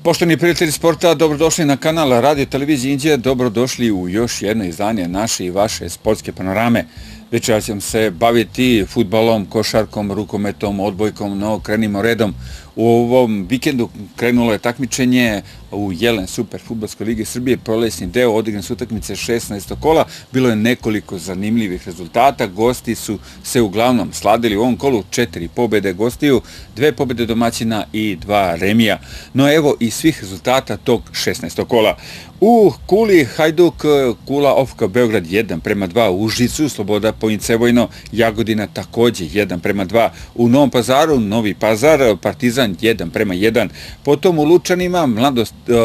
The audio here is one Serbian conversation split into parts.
Poštovani prijatelji sporta, dobrodošli na kanal Radio Televizije Indija, dobrodošli u još jedno izdanje naše i vaše sportske panorame. Večeras ćemo se baviti fudbalom, košarkom, rukometom, odbojkom, no krenimo redom. U ovom vikendu krenulo je takmičenje u Jelen Super fudbalskoj ligi Srbije, prolesni deo, odigrane su utakmice 16. kola, bilo je nekoliko zanimljivih rezultata, gosti su se uglavnom sladili u ovom kolu, 4 pobjede gostiju, 2 pobjede domaćina i 2 remija. No evo i svih rezultata tog 16. kola. U Kuli Hajduk, Kula Ofka Beograd 1:2, u Užicu Sloboda Pojincevojno Jagodina također 1:2, u Novom Pazaru Novi Pazar Partizan 1:1, potom u Lučanima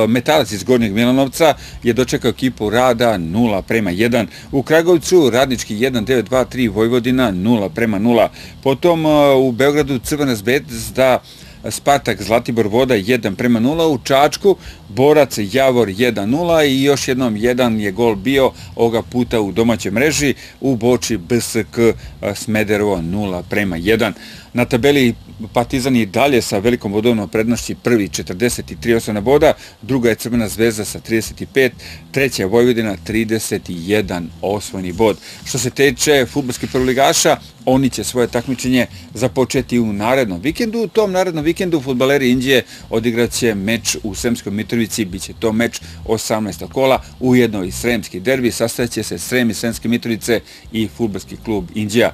Metalac iz Gornjeg Milanovca je dočekao ekipu Rada 0:1, u Kragovcu Radnički 1-9-2-3 Vojvodina 0:0, potom u Beogradu Crvena Zvezda Spartak Zlatibor Voda 1:0, u Čačku Borac Javor 1:0 i još jednom jedan je gol bio ovoga puta u domaćoj mreži, u Boči BSK Smederevo 0:1. Na tabeli Partizan i dalje sa velikom bodovnom prednošći, prvi 43 osvojena boda, druga je Crvena Zvezda sa 35, treća je Vojvodina 31 osvojeni bod. Što se tiče fudbalskih prvoligaša, oni će svoje takmičenje započeti u narednom vikendu. U tom narednom vikendu fudbaleri Indije odigrat će meč u Sremskoj Mitrovici, bit će to meč 18. kola, ujedno i sremski derbi, sastajaće se Srem i Sremske Mitrovice i fudbalski klub Indija.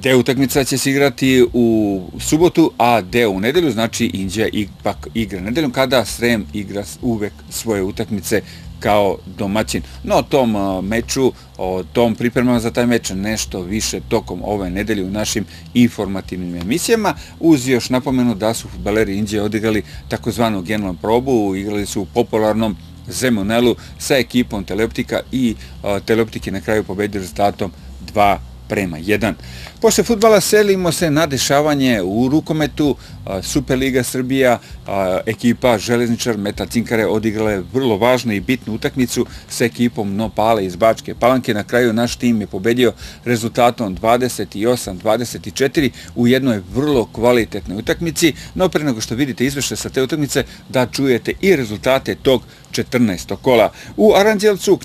Deo utakmica će se igrati u subotu, a deo u nedelju, znači Indija ipak igra nedeljom, kada Srem igra uvek svoje utakmice kao domaćin. No o tom meču, o tom pripremama za taj meč nešto više tokom ove nedelje u našim informativnim emisijama, uz još napomenu da su fudbaleri Indije odigrali takozvanu generalnu probu, igrali su u popularnom Zemunelu sa ekipom Teleoptika i Teleoptike na kraju pobedili rezultatom 2:1. Posle fudbala selimo se na dešavanje u rukometu. Superliga Srbija, ekipa Železničar Metal Cinkare odigrala je vrlo važnu i bitnu utakmicu sa ekipom Nopale iz Bačke Palanke. Na kraju naš tim je pobedio rezultatom 28-24 u jednoj vrlo kvalitetnoj utakmici. No pre nego što vidite izveštaj sa te utakmice, da čujete i rezultate tog 14. kola. U Aranđelovcu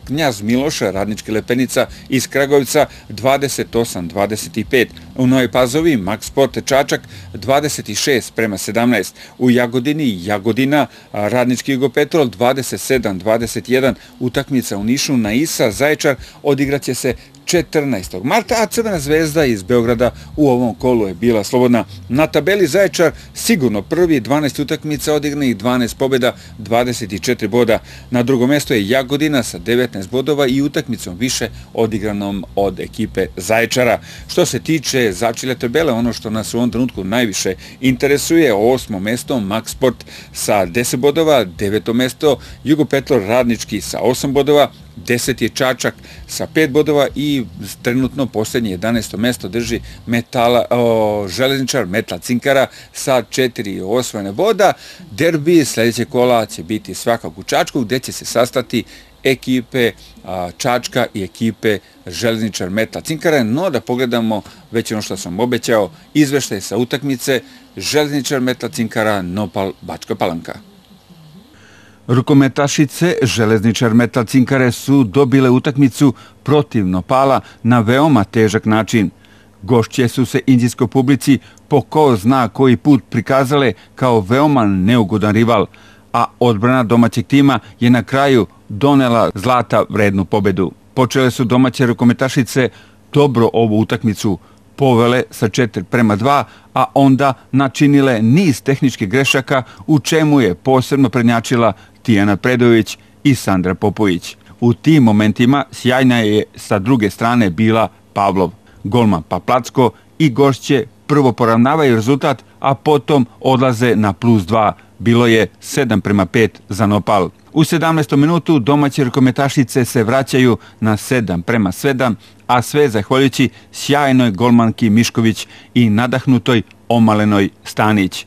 Knjaz Miloš Radnička Lepenica iz Kragovica 28-25. U Novoj Pazovi Max Sport Čačak 26:17. U Jagodini Jagodina Radnički Jugopetrol 27-21. Utakmica u Nišu na Isa Zaječar odigraće se 14. marta, a Crvena Zvezda iz Beograda u ovom kolu je bila slobodna. Na tabeli Zaječar sigurno prvi, 12 utakmica odigranih, 12 pobjeda, 24 boda. Na drugom mjestu je Jagodina sa 19 bodova i utakmicom više odigranom od ekipe Zaječara. Što se tiče začelja tabele, ono što nas u ovom trenutku najviše interesuje, 8. mjesto Max Sport sa 10 bodova, 9. mjesto Jugopetrol Radnički sa 8 bodova, 10. je Čačak sa 5 bodova i trenutno posljednje 11. mjesto drži Železničar Metal Cinkara sa 4 osvojene boda. Derbi sljedećeg kola će biti svakako u Čačku, gdje će se sastati ekipe Čačka i ekipe Železničar Metal Cinkara. No da pogledamo već ono što sam obećao, izveštaj sa utakmice Železničar Metal Cinkara Nopal Bačka Palanka. Rukometašice Železničar Metal Cinkare su dobile utakmicu protiv Nopala na veoma težak način. Gošće su se indijskoj publici po ko zna koji put prikazale kao veoma neugodan rival, a odbrana domaćeg tima je na kraju donela zlata vrednu pobedu. Počele su domaće rukometašice dobro ovu utakmicu, povele sa 4:2, a onda načinile niz tehničkih grešaka, u čemu je posebno prednjačila Tijana Predović i Sandra Popović. U tim momentima sjajna je sa druge strane bila Pavlov. Golman Paplacko i gošće prvo poravnavaju rezultat, a potom odlaze na +2. Bilo je 7:5 za Nopal. U 17. minutu domaće rukometašice se vraćaju na 7:7, a sve zahvaljujući sjajnoj golmanki Mišković i nadahnutoj omalenoj Stanić.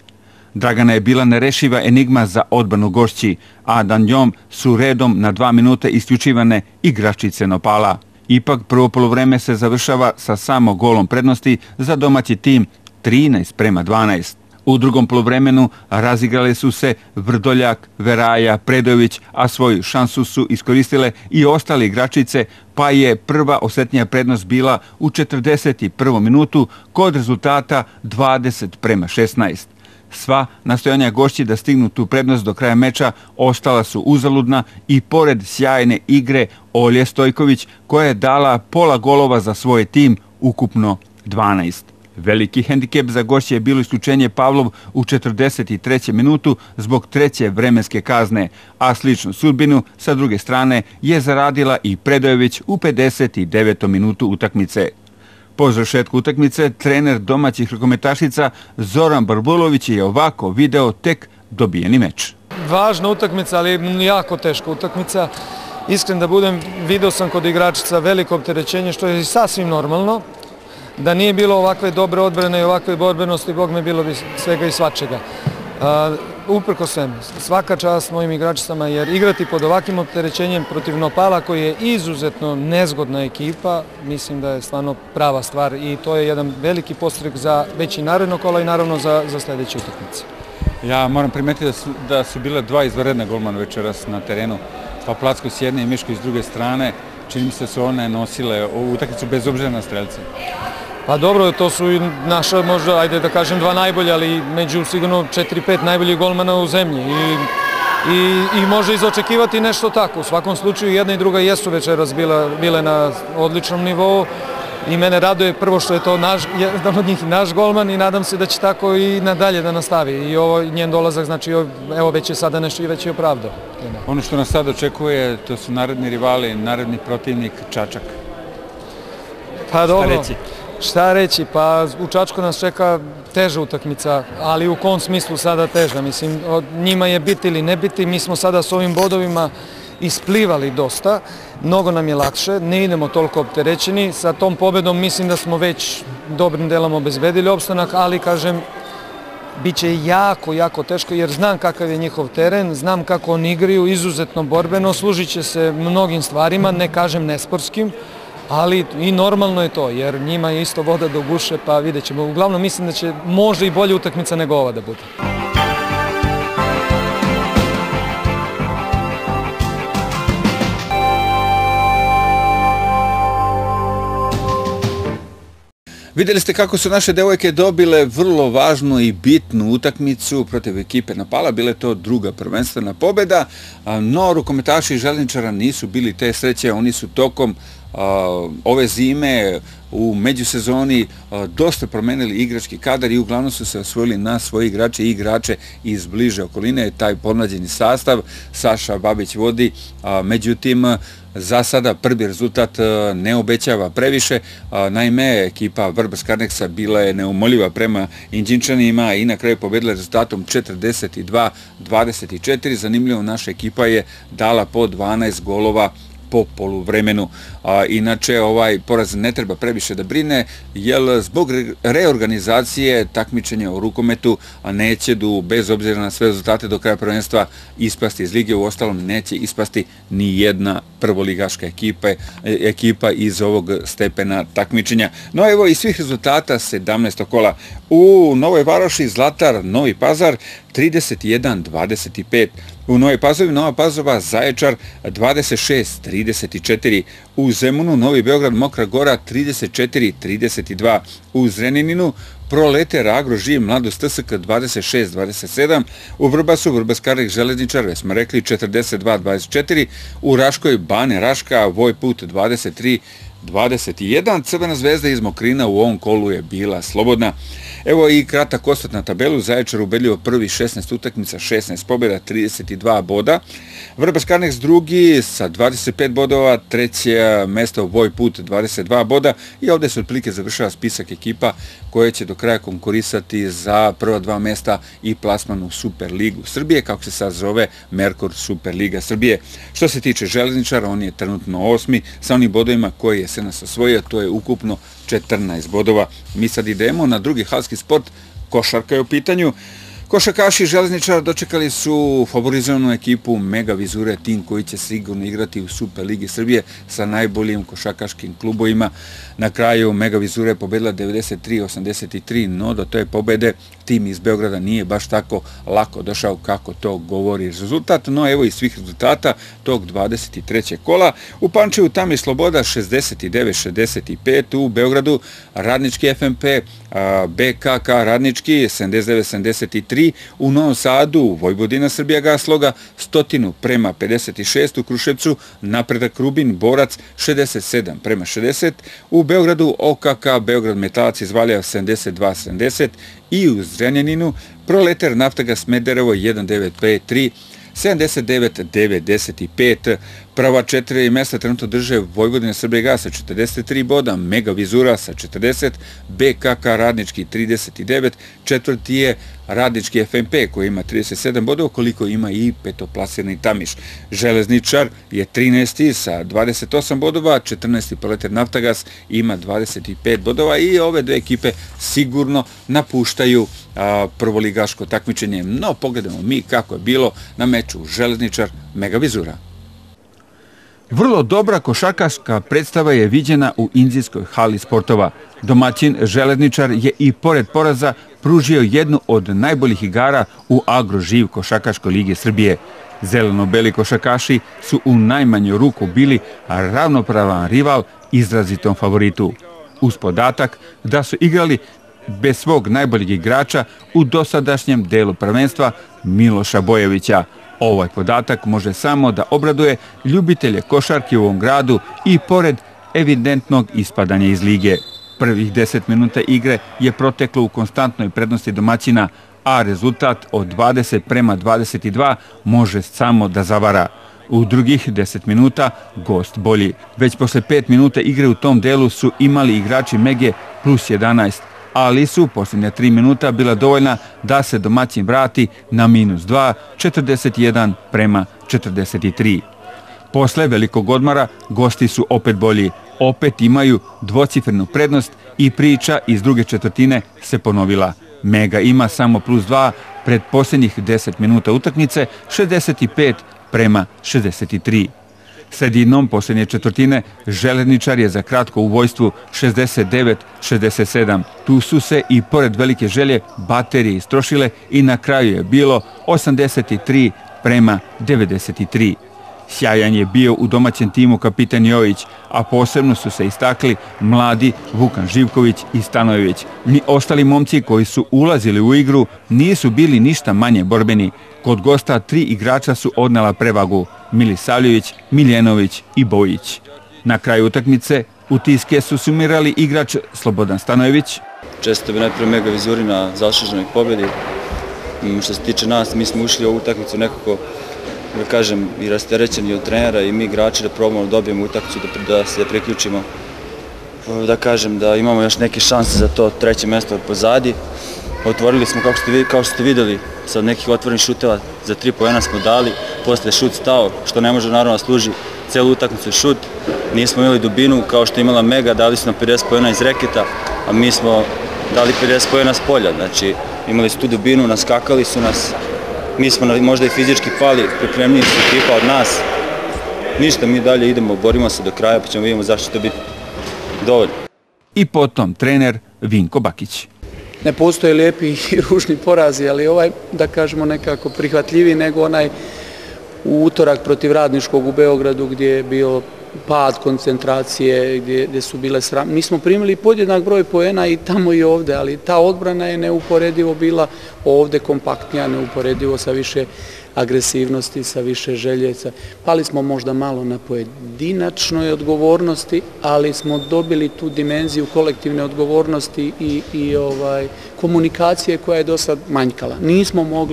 Dragana je bila nerešiva enigma za odbranu gošći, a da njom su redom na 2 minute isključivane igračice Nopala. Ipak prvo poluvreme se završava sa samo golom prednosti za domaći tim 13:12. U drugom poluvremenu razigrale su se Vrdoljak, Veraja, Predović, a svoju šansu su iskoristile i ostale igračice, pa je prva osjetnija prednost bila u 41. minutu kod rezultata 20:16. Sva nastojanja gošći da stignu tu prednost do kraja meča ostala su uzaludna i pored sjajne igre Olje Stojković koja je dala pola golova za svoj tim, ukupno 12. Veliki hendikep za gošće je bilo isključenje Pavlov u 43. minutu zbog treće vremenske kazne, a sličnu sudbinu sa druge strane je zaradila i Predojević u 59. minutu utakmice. Po završetku utakmice, trener domaćih rukometašica Zoran Barbulović je ovako video tek dobijeni meč. Važna utakmica, ali jako teška utakmica. Iskren da budem, video sam kod igračica veliko opterećenje, što je sasvim normalno. Da nije bilo ovakve dobre odbrane i ovakve borbenosti, Bog me bilo bi svega i svačega. Uprko svemu, svaka čast mojim igračicama, jer igrati pod ovakvim opterećenjem protiv Nopala, koji je izuzetno nezgodna ekipa, mislim da je stvarno prava stvar i to je jedan veliki podstrek za već i naredno kola i naravno za sljedeće utakmice. Ja moram primetiti da su bile dva izvanredna golmana večeras na terenu, pa Placko s jedne i Miško s druge strane. Čini mi se da su one nosile ovu utakmicu bez obzira na strelce. Pa dobro, to su i naša, možda, ajde da kažem, dva najbolja, ali među sigurno 4-5 najboljih golmana u zemlji. I može izočekivati nešto tako. U svakom slučaju jedna i druga jesu večeras bile na odličnom nivou i mene raduje prvo što je to jedan od njih naš golman i nadam se da će tako i nadalje da nastavi. I ovo njen dolazak, znači, evo već je sada nešto i već je opravdao. Ono što nas sad očekuje, to su naredni rivali, naredni protivnik Čačak. Pa dobro. Šta reći, pa u Čačku nas čeka teža utakmica, ali u kom smislu sada teža? Mislim, njima je biti ili ne biti, mi smo sada s ovim bodovima isplivali dosta, mnogo nam je lakše, ne idemo toliko opterećeni, sa tom pobedom mislim da smo već dobrim delom obezbedili opstanak, ali kažem, bit će jako, jako teško jer znam kakav je njihov teren, znam kako oni igraju, izuzetno borbeno, služit će se mnogim stvarima, ne kažem nesportskim, ali i normalno je to, jer njima je isto voda do guše, pa vidjet ćemo. Uglavnom mislim da će možda i bolja utakmica nego ova da bude. Vidjeli ste kako su naše devojke dobile vrlo važnu i bitnu utakmicu protiv ekipe Nopala, bila je to druga prvenstvena pobjeda, no rukometaši Željezničara nisu bili te sreće, oni su tokom ove zime u međusezoni dosta promenili igrački kadar i uglavnom su se osvojili na svoje igrače i igrače iz bliže okoline, taj pomlađeni sastav, Saša Babić vodi, međutim za sada prvi rezultat ne obećava previše, naime ekipa Vrbas-Karneksa bila je neumoljiva prema Inđinčanima i na kraju pobedila rezultatom 42-24, zanimljivo naša ekipa je dala po 12 golova po poluvremenu. Inače, ovaj poraz ne treba previše da brine, jer zbog reorganizacije takmičenja u rukometu neće bez obzira na sve rezultate do kraja prvenstva ispasti iz lige, u ostalom neće ispasti ni jedna prvoligaška ekipa iz ovog stepena takmičenja. No evo i svih rezultata 17. kola. U Novoj Varoši Zlatar Novi Pazar 31-25. U Novoj Pazovi Nova Pazova Zaječar 26-34. U Zemunu Novi Beograd Mokra Gora 34-32. U Zrenjaninu Proleter Agro Živ Mladost TSK 26-27. U Vrbasu Vrbas-Karnek Železničar, već smo rekli, 42-24. U Raškoj Bane Raška Vojput 23-21. Crvena zvezda iz Mokrina u ovom kolu je bila slobodna. Evo i kratak osvrt na tabelu. Zaječar ubedljivo prvi 16 utakmica, 16 pobjeda, 32 boda. Vrbas-Karneks drugi sa 25 bodova, treće mesto Vojput 22 boda i ovdje se otprilike završava spisak ekipa koje će do kraja konkurisati za prva dva mesta i plasman u Superligu Srbije, kako se sad zove Merkur Superliga Srbije. Što se tiče Železničara, on je trenutno 8. sa onim bodovima koje je jesenas osvojio, to je ukupno 14 bodova. Mi sad idemo na drugi halski sport, košarka je u pitanju. Košarkaši Železničara dočekali su favorizovanu ekipu Mega Vizure, tim koji će sigurno igrati u Super Ligi Srbije sa najboljim košarkaškim klubovima. Na kraju Mega Vizure je pobedila 93-83, no do te pobede tim iz Beograda nije baš tako lako došao kako to govori rezultat, no evo i svih rezultata tog 23. kola. U Pančevu Tami Sloboda 69-65, u Beogradu Radnički FNP, BKK Radnički 79-73, u Novom Sadu Vojvodina Srbija Sloga 100-56, u Kruševcu Napredak Rubin Borac 67-60, u Beogradu OKK Beograd Metalac iz Valjeva 72-70 i u Zrenjaninu Proletar Naftagas Smederevo 1953 79-95. Prva 4 mjesta trenutno drže Vojvodina Srbija sa 43 boda, Mega Vizura sa 40, BKK Radnički 39, četvrti je Radnički FNP koji ima 37 bodova, koliko ima i petoplasirani Tamiš. Železničar je 13. sa 28 bodova, 14. Proletar Naftagas ima 25 bodova i ove dve ekipe sigurno napuštaju prvoligaško takmičenje. No, pogledamo mi kako je bilo na meču Železničar Mega Vizura. Vrlo dobra košarkaška predstava je viđena u Inđijskoj hali sportova. Domaćin Železničar je i pored poraza pružio jednu od najboljih igara u Agroživ košarkaškoj ligi Srbije. Zeleno-beli košarkaši su u najmanju ruku bili ravnopravan rival izrazitom favoritu. Uz podatak da su igrali bez svog najboljeg igrača u dosadašnjem delu prvenstva Miloša Bojevića. Ovaj podatak može samo da obraduje ljubitelje košarke u ovom gradu i pored evidentnog ispadanja iz lige. Prvih 10 minuta igre je proteklo u konstantnoj prednosti domaćina, a rezultat od 20-22 može samo da zavara. U drugih 10 minuta gost bolji. Već posle 5 minuta igre u tom delu su imali igrači Mege plus 11, ali su posljednja 3 minuta bila dovoljna da se domaćin vrati na -2, 41-43. Posle velikog odmora gosti su opet bolji, opet imaju dvocifrenu prednost i priča iz druge četvrtine se ponovila. Mega ima samo +2 pred posljednjih 10 minuta utakmice, 65-63. Sredinom posljednje četvrtine Železničar je za kratko u vojstvu 69-67. Tu su se i pored velike želje baterije istrošile i na kraju je bilo 83-93. Sjajan je bio u domaćem timu kapitan Jović, a posebno su se istakli mladi Vukan Živković i Stanojević. Ni ostali momci koji su ulazili u igru nisu bili ništa manje borbeni. Kod gosta 3 igrača su odnela prevagu: Milisavljević, Miljenović i Bojić. Na kraju utakmice utiske su sumirali igrač Slobodan Stanojević. Često bi najprije Mega Vizuri na zasluženoj pobjedi. Što se tiče nas, mi smo ušli u ovu utakmicu nekako, da kažem, i rasterećeni od trenera i mi igrači da probamo da dobijemo utakmicu, da se priključimo, da kažem da imamo još neke šanse za to treće mjesto pozadi. Otvorili smo, kao što ste vidjeli, sa nekih otvorenih šuteva za 3 poena smo dali, posle šut stao, što ne može naravno služi celu utakmicu šut. Nismo imali dubinu kao što je imala Mega, dali su nam 50 poena iz reketa, a mi smo dali 50 poena s polja, znači imali su tu dubinu, naskakali su nas. Mi smo možda i fizički pali, pripremniji su ekipa od nas. Ništa, mi dalje idemo, borimo se do kraja, pa ćemo vidimo zašto će to biti dovoljno. I potom trener Vinko Bakić. Ne postoje lijepi i ružni porazi, ali ovaj, da kažemo, nekako prihvatljiviji nego onaj u utorak protiv Radničkog u Beogradu gdje je bio pad koncentracije, gdje su bile sram. Mi smo primili podjednak broj poena i tamo i ovdje, ali ta odbrana je neuporedivo bila ovdje kompaktnija, neuporedivo sa više agresivnosti, sa više želje. Pali smo možda malo na pojedinačnoj odgovornosti, ali smo dobili tu dimenziju kolektivne odgovornosti i komunikacije koja je do sad manjkala. Nismo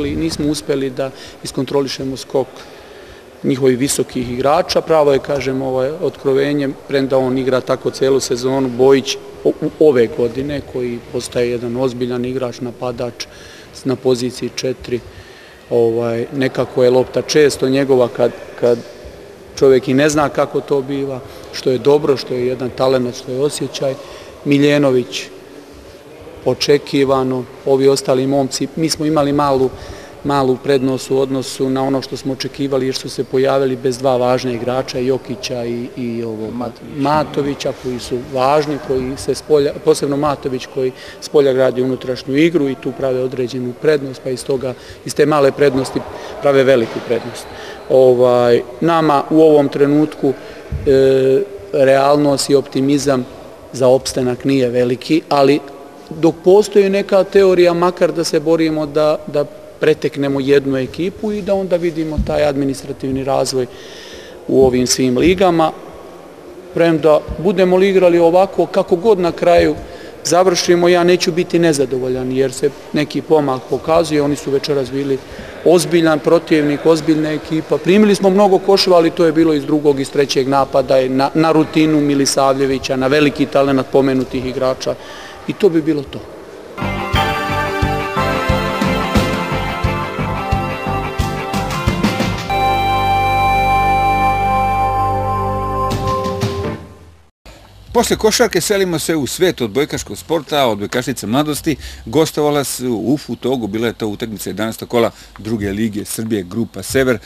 uspjeli da iskontrolišemo skok njihovih visokih igrača. Pravo je, kažem, otkrovenje, premda on igra tako celu sezonu, Bojić ove godine, koji postaje jedan ozbiljan igrač, napadač na poziciji 4. Nekako je lopta često njegova kad čovjek i ne zna kako to biva, što je dobro, što je jedan talent, što je osjećaj. Miljenović očekivano. Ovi ostali momci, mi smo imali malu prednost u odnosu na ono što smo očekivali jer su se pojavili bez dva važna igrača, Jokića i Matovića, koji su važni, koji se posebno Matović koji s polja gradi unutrašnju igru i tu prave određenu prednost, pa iz te male prednosti prave veliku prednost. Nama u ovom trenutku realnost i optimizam za opstanak nije veliki, ali dok postoji neka teorija, makar da se borimo da preteknemo jednu ekipu i da onda vidimo taj administrativni razvoj u ovim svim ligama. Premda budemo li igrali ovako, kako god na kraju završimo, ja neću biti nezadovoljan jer se neki pomak pokazuje. Oni su večeras bili ozbiljan protivnik, ozbiljna ekipa. Primili smo mnogo koševa, ali to je bilo iz drugog, iz trećeg napada, na rutinu Milisavljevića, na veliki talenat pomenutih igrača i to bi bilo to. Posle košarke selimo se u svet odbojkaškog sporta, odbojkašice mladosti. Gostovala su u Futogu, bila je to utakmica 11. kola druge lige Srbije, grupa Sever,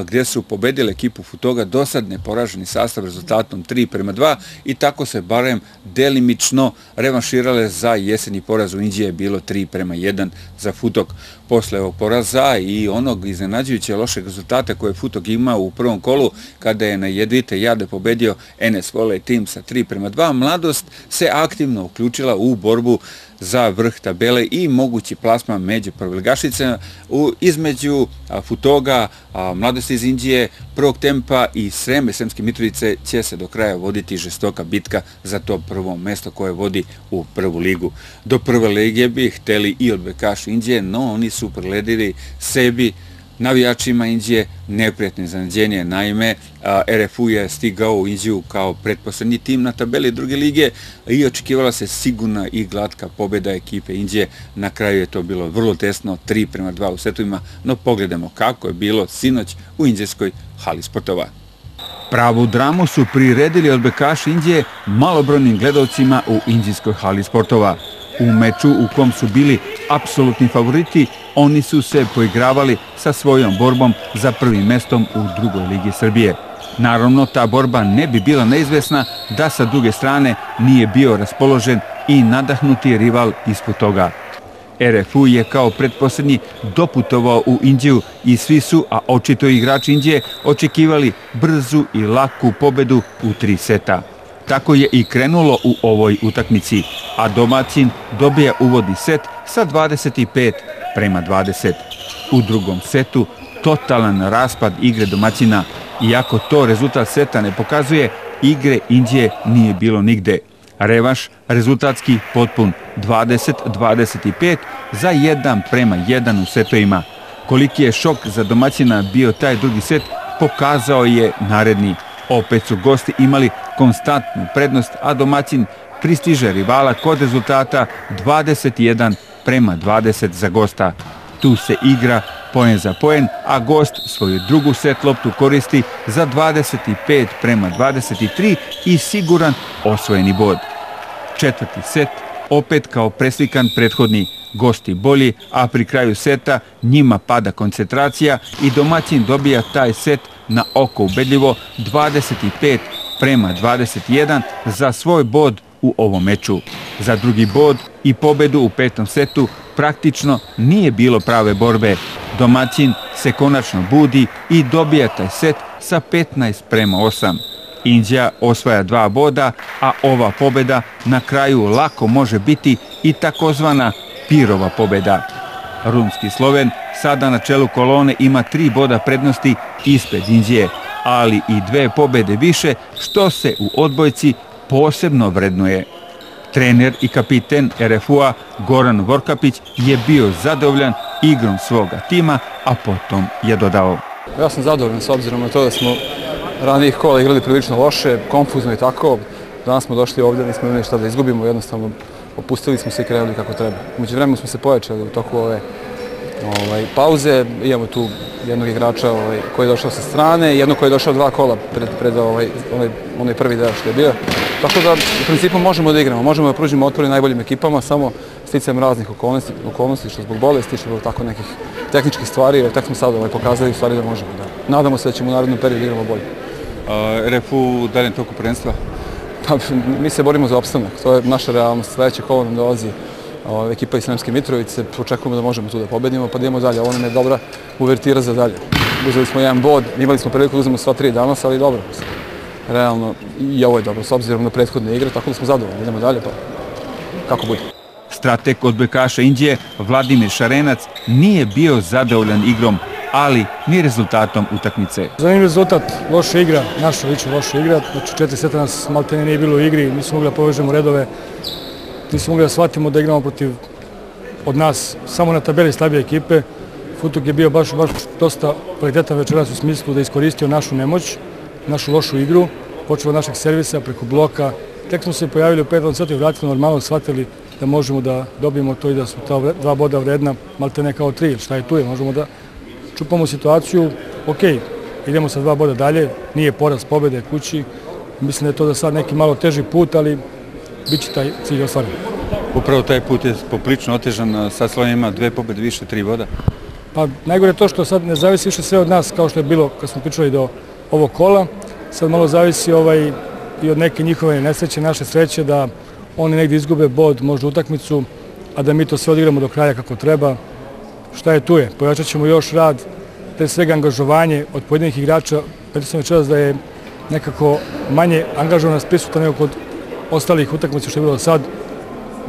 gdje su pobedile ekipu Futoga dosad neporaženi sastav rezultatom 3:2 i tako se barem delimično revanširale za jeseni poraz u Inđiji, je bilo 3:1 za Futog. Posle ovog poraza i onog iznenađujuće lošeg rezultata koje je Futog imao u prvom kolu, kada je na jedvite jade pobedio NS Volley tim sa 3:2, mladost se aktivno uključila u borbu za vrh tabele i mogući plasman među prvoligašice između Futoga, mladosti iz Inđije, Prvog Tempa i Sremske Mitrovice će se do kraja voditi žestoka bitka za to prvo mesto koje vodi u prvu ligu. Do prve lige bi hteli i odbojkaši Inđije, no oni su priledili sebi, navijačima Inđije, neprijatno iznenađenje. Naime, RFU je stigao u Inđiju kao pretposlednji tim na tabeli druge lige i očekivala se sigurna i glatka pobjeda ekipe Inđije. Na kraju je to bilo vrlo tesno, 3:2 u setovima, no pogledamo kako je bilo sinoć u Inđijskoj hali sportova. Pravu dramu su priredili odbojkaši Inđije malobrojnim gledalcima u Inđijskoj hali sportova. U meču u kom su bili apsolutni favoriti, oni su se poigravali sa svojom borbom za prvim mestom u drugoj ligi Srbije. Naravno, ta borba ne bi bila neizvesna da sa druge strane nije bio raspoložen i nadahnuti rival ispod toga. RFU je kao pretposlednji doputovao u Inđiju i svi su, a očito igrači Inđije, očekivali brzu i laku pobedu u 3 seta. Tako je i krenulo u ovoj utakmici, a domaćin dobija uvodni set sa 25:20. U drugom setu totalan raspad igre domaćina. Iako to rezultat seta ne pokazuje, igre Inđije nije bilo nigde. Revanš rezultatski potpun 20-25 za 1:1 u setovima. Koliki je šok za domaćina bio taj drugi set, pokazao je naredni. Opet su gosti imali konstantnu prednost, a domaćin pristiže rivala kod rezultata 21:20 za gosta. Tu se igra poen za poen, a gost svoju drugu set loptu koristi za 25:23 i siguran osvojeni bod. Četvrti set, opet kao preslikan prethodni, gosti bolji, a pri kraju seta njima pada koncentracija i domaćin dobija taj set na oko ubedljivo 25:21 za svoj bod u ovom meču. Za drugi bod i pobedu u petom setu praktično nije bilo prave borbe. Domaćin se konačno budi i dobija taj set sa 15:8. Inđija osvaja 2 boda, a ova pobeda na kraju lako može biti i takozvana Pirova pobeda. Rumski Sloven sada na čelu kolone ima 3 boda prednosti ispred Inđije, ali i 2 pobede više, što se u odbojci posebno vrednuje. Trener i kapiten RFU-a Goran Vorkapić je bio zadovoljan igrom svoga tima, a potom je dodao: Ja sam zadovoljan s obzirom na to da smo ranijih kola igrali prilično loše, konfuzno i tako. Danas smo došli ovdje, nismo imali šta da izgubimo, jednostavno opustili smo se i krenuli kako treba. Umeđu vremenu smo se pojačali u toku ove pauze, imamo tu jednog igrača koji je došao sa strane, jednog koji je došao 2 kola pred onaj prvi deo što je bio. Tako da u principu možemo da igramo, možemo da pružimo otpore najboljim ekipama, samo sticajem raznih okolnosti, što zbog bolesti, što zbog tako nekih tehničkih stvari, jer tek smo sad pokazali u stvari da možemo. Nadamo se da ćemo u narednom periodu igramo bolje. RF u daljem toku prvenstva? Pa, mi se borimo za opstanak, to je naša realnost. Sledeće kolo nam dolazi ekipa iz Sremske Mitrovice, očekujemo da možemo tu da pobedimo, pa da idemo dalje. Ovo nam je dobra uvertira za dalje. Uzeli smo jedan bod, imali smo priliku da uzmemo sva 3 danas, ali dobro. Realno, i ovo je dobro, s obzirom na prethodne igre, tako da smo zadovoljni. Idemo dalje, pa kako bude. Strateg odbojkaša Inđije, Vladimir Šarenac, nije bio zadovoljan igrom, ali ni rezultatom utakmice. Zanimljiv rezultat, loša igra, naša lično loša igra. Znači 4 seta nas maltene nije bilo u igri, nismo mogli da povežemo redove, nismo mogli da shvatimo da igramo protiv od nas samo na tabeli slabije ekipe. Futuk je bio baš dosta kvalitetan večeras u smislu da iskoristio našu nemoć, našu lošu igru, počeo od našeg servisa preko bloka. Tek smo se pojavili u 5. setu i vratili normalno, shvatili da možemo da dobijemo to i da su ta 2 boda vredna, maltene kao 3, šta je tu je, možemo da čupamo situaciju, ok, idemo sa 2 boda dalje, nije poraz pobede kući, mislim da je to da sad neki malo teži put, ali bit će taj cilj ostvaren. Upravo taj put je poprilično otežan, sad Slovenija ima 2 pobede više, 3 boda. Pa najgore je to što sad ne zavisi više sve od nas kao što je bilo kad smo pričali do ovog kola, sad malo zavisi i od neke njihove nesreće, naše sreće da oni negdje izgube bod, možda utakmicu, a da mi to sve odigramo do kraja kako treba. Šta je tu je? Pojačat ćemo još rad, pre svega angažovanje od pojedinih igrača. Petio sam večeras da je nekako manje angažovanost prisutan nego kod ostalih utakmica što je bilo sad.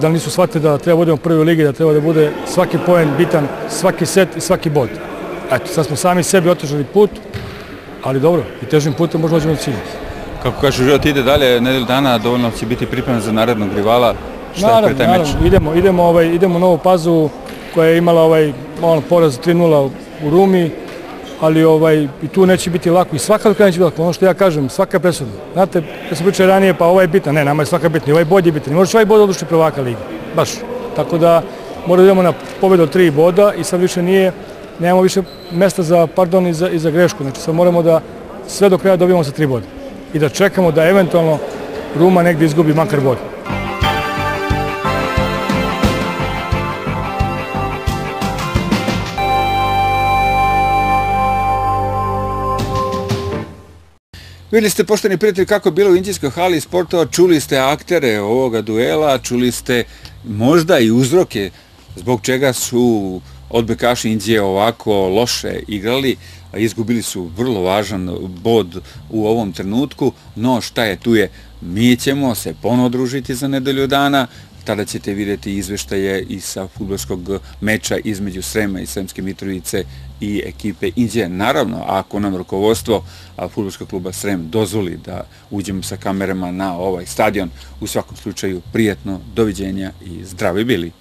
Da li nisu shvatili da treba budemo u prvoj ligi, da treba da bude svaki poen bitan, svaki set i svaki bod. Eto, sad smo sami sebi otežali put, ali dobro, i težim putem možemo dođemo do cilja. Kako kažu, život ide dalje, nedelju dana, dovoljno će biti pripreman za narednog rivala. Šta je pre taj meč? Idemo u Novu Pazovu koja je imala poraz 3-0 u Rumi, ali i tu neće biti lako i svaka do kraja neće biti lako. Ono što ja kažem, svaka je presudna. Znate, kad sam pričao ranije, pa ovaj je bitan, ne, nama je svaka bitna, ovaj bod je bitan. Ne možeš ovaj bod odlučiti prvaka ligi, baš. Tako da moramo da idemo na pobedu od 3 boda i sad više nemamo više mesta za pardon i za grešku. Znači sad moramo da sve do kraja dobijemo sa 3 boda i da čekamo da eventualno Ruma negdje izgubi makar bod. Vidjeli ste, poštovani prijatelji, kako je bilo u Inđijskoj hali sportova, čuli ste aktere ovoga duela, čuli ste možda i uzroke zbog čega su odbojkaši Inđije ovako loše igrali, a izgubili su vrlo važan bod u ovom trenutku, no šta je tu je, mi ćemo se ponovo družiti za nedelju dana, tada ćete vidjeti izveštaje i sa fudbalskog meča između Srema i Sremske Mitrovice i ekipe Inđije. Naravno, ako nam rukovodstvo fudbalskog kluba Srem dozvoli da uđemo sa kamerama na ovaj stadion, u svakom slučaju prijatno, doviđenja i zdravi bili.